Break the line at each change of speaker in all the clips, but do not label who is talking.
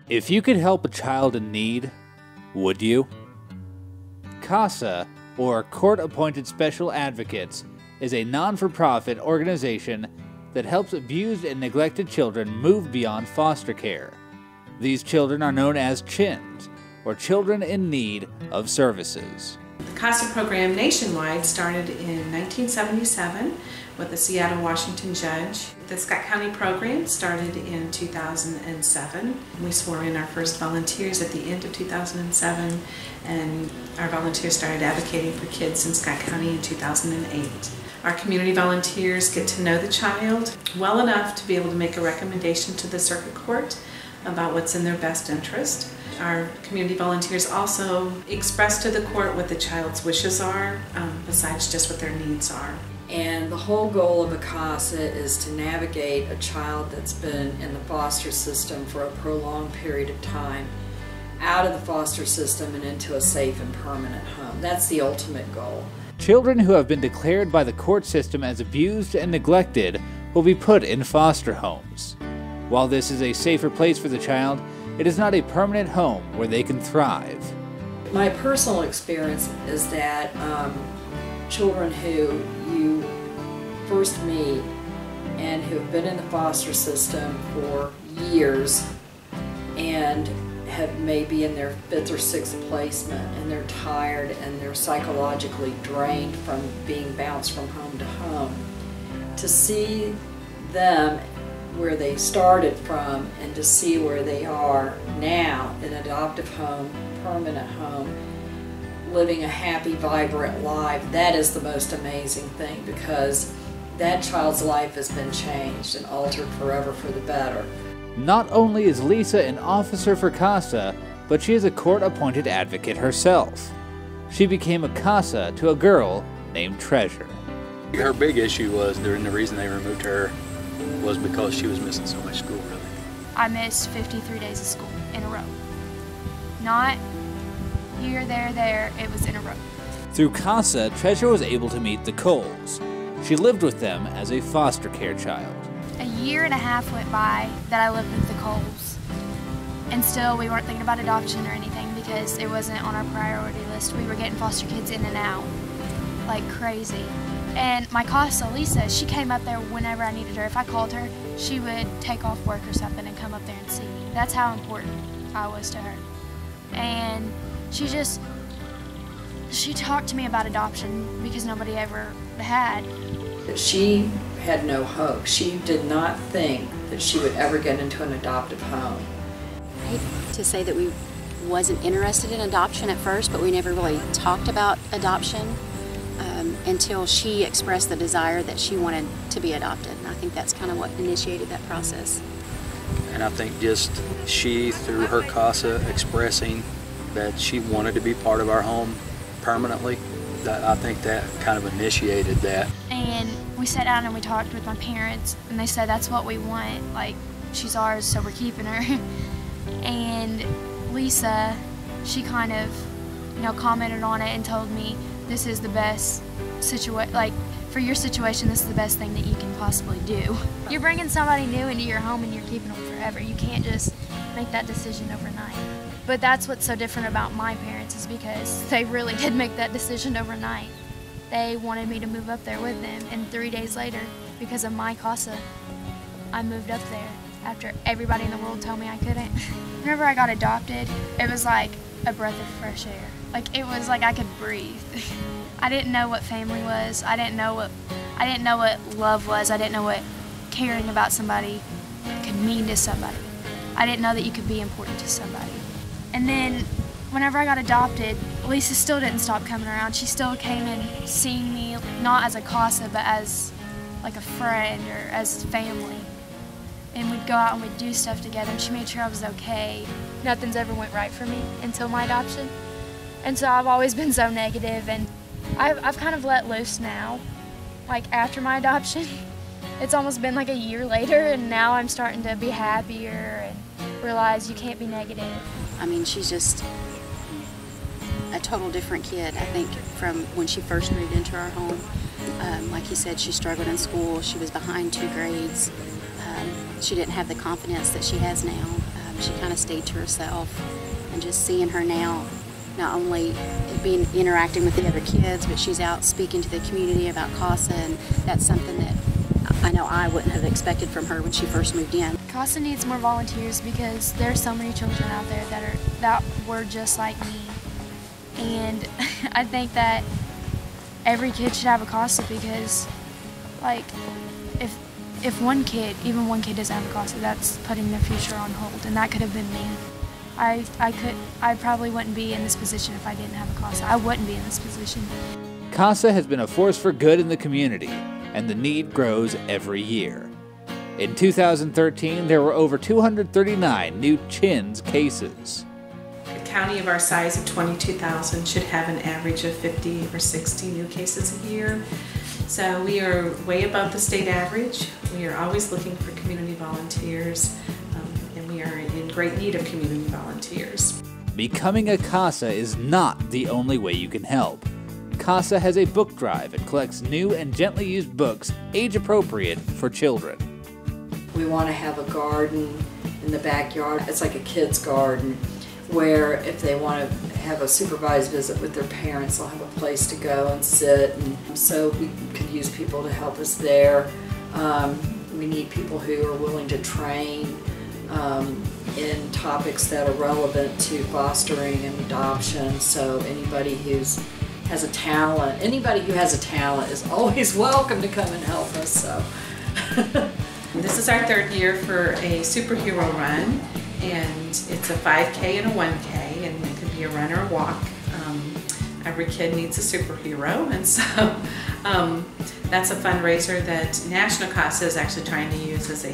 If you could help a child in need, would you? CASA, or Court-Appointed Special Advocates, is a non-for-profit organization that helps abused and neglected children move beyond foster care. These children are known as CHINs, or Children in Need of Services.
The CASA program nationwide started in 1977 with a Seattle, Washington judge. The Scott County program started in 2007. We swore in our first volunteers at the end of 2007, and our volunteers started advocating for kids in Scott County in 2008. Our community volunteers get to know the child well enough to be able to make a recommendation to the circuit court about what's in their best interest. Our community volunteers also express to the court what the child's wishes are, besides just what their needs are.
And the whole goal of a CASA is to navigate a child that's been in the foster system for a prolonged period of time out of the foster system and into a safe and permanent home. That's the ultimate goal.
Children who have been declared by the court system as abused and neglected will be put in foster homes. While this is a safer place for the child, it is not a permanent home where they can thrive.
My personal experience is that children who you first meet and who have been in the foster system for years and have maybe in their 5th or 6th placement, and they're tired and they're psychologically drained from being bounced from home to home, to see them where they started from and to see where they are now in an adoptive home, permanent home, living a happy, vibrant life, that is the most amazing thing, because that child's life has been changed and altered forever for the better.
Not only is Lisa an officer for CASA, but she is a court-appointed advocate herself. She became a CASA to a girl named Treasure.
Her big issue was, the reason they removed her was because she was missing so much school, really.
I missed 53 days of school in a row. Not here, there, it was in a row.
Through CASA, Treasure was able to meet the Coles. She lived with them as a foster care child.
A year and a half went by that I lived with the Coles, and still we weren't thinking about adoption or anything because it wasn't on our priority list. We were getting foster kids in and out like crazy. And my CASA, Lisa, she came up there whenever I needed her. If I called her, she would take off work or something and come up there and see me. That's how important I was to her. And she talked to me about adoption because nobody ever had.
She had no hope. She did not think that she would ever get into an adoptive home.
I hate to say that we wasn't interested in adoption at first, but we never really talked about adoption until she expressed the desire that she wanted to be adopted. And I think that's kind of what initiated that process.
And I think just she, through her CASA, expressing that she wanted to be part of our home permanently, I think that kind of initiated that.
And we sat down and we talked with my parents, and they said that's what we want, like, she's ours, so we're keeping her. And Lisa, she kind of, commented on it and told me, this is the best situation, like, for your situation, this is the best thing that you can possibly do. You're bringing somebody new into your home and you're keeping them forever. You can't just make that decision overnight. But that's what's so different about my parents, is because they really did make that decision overnight. They wanted me to move up there with them, and 3 days later, because of my CASA, I moved up there after everybody in the world told me I couldn't. Whenever I got adopted, it was like a breath of fresh air. Like, it was like I could breathe. I didn't know what family was. I didn't know what love was. I didn't know what caring about somebody could mean to somebody. I didn't know that you could be important to somebody. And then whenever I got adopted, Lisa still didn't stop coming around. She still came and seeing me, not as a CASA, but as like a friend or as family. And we'd go out and we'd do stuff together, and she made sure I was okay. Nothing's ever went right for me until my adoption. And so I've always been so negative, and I've kind of let loose now, like after my adoption. It's almost been like a year later, and now I'm starting to be happier and realize you can't be negative.
I mean, she's just a total different kid, I think, from when she first moved into our home. Like you said, she struggled in school. She was behind 2 grades. She didn't have the confidence that she has now. She kind of stayed to herself, and just seeing her now, not only interacting with the other kids, but she's out speaking to the community about CASA, and that's something that I know I wouldn't have expected from her when she first moved in.
CASA needs more volunteers because there are so many children out there that were just like me, and I think that every kid should have a CASA because, like, if one kid, even one kid doesn't have a CASA, that's putting their future on hold, and that could have been me. I probably wouldn't be in this position if I didn't have a CASA. I wouldn't be in this position.
CASA has been a force for good in the community, and the need grows every year. In 2013, there were over 239 new CHINS cases.
A county of our size of 22,000 should have an average of 50 or 60 new cases a year. So we are way above the state average. We are always looking for community volunteers, and we are in great need of community volunteers.
Becoming a CASA is not the only way you can help. CASA has a book drive and collects new and gently used books age appropriate for children.
We want to have a garden in the backyard. It's like a kid's garden where if they want to have a supervised visit with their parents, they'll have a place to go and sit. And so we could use people to help us there. We need people who are willing to train in topics that are relevant to fostering and adoption. So anybody who has a talent is always welcome to come and help us. So.
This is our third year for a superhero run, and it's a 5K and a 1K, and it can be a run or a walk. Every kid needs a superhero, and so that's a fundraiser that National CASA is actually trying to use as a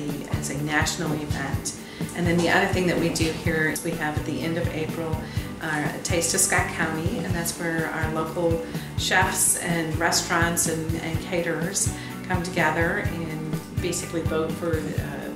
national event. And then the other thing that we do here is we have at the end of April a Taste of Scott County, and that's where our local chefs and restaurants and caterers come together and basically vote for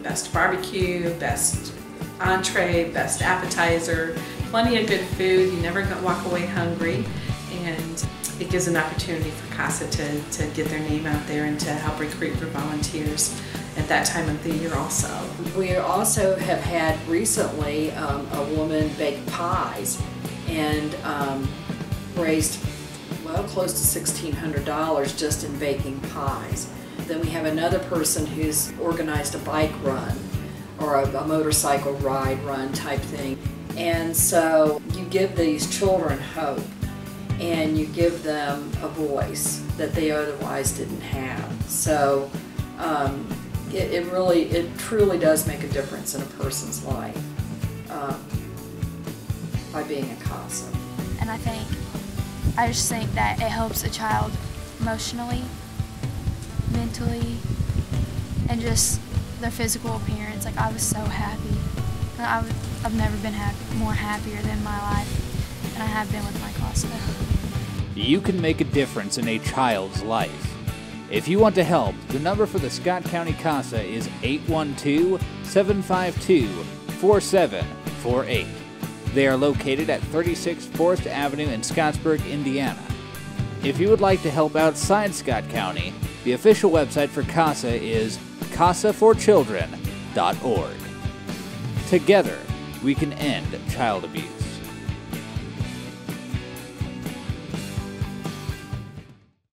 best barbecue, best entree, best appetizer, plenty of good food. You never walk away hungry, and it gives an opportunity for CASA to get their name out there and to help recruit for volunteers at that time of the year also.
We also have had recently a woman bake pies and raised close to $1,600 just in baking pies. Then we have another person who's organized a bike run or a motorcycle ride run type thing. And so you give these children hope and you give them a voice that they otherwise didn't have. So it truly does make a difference in a person's life by being a CASA.
And I just think that it helps a child emotionally, mentally, and just their physical appearance. Like, I was so happy. I've never been more happier than my life than I have been with my CASA.
You can make a difference in a child's life. If you want to help, the number for the Scott County CASA is 812-752-4748. They are located at 36 Forest Avenue in Scottsburg, Indiana. If you would like to help outside Scott County, the official website for CASA is casaforchildren.org. Together, we can end child abuse.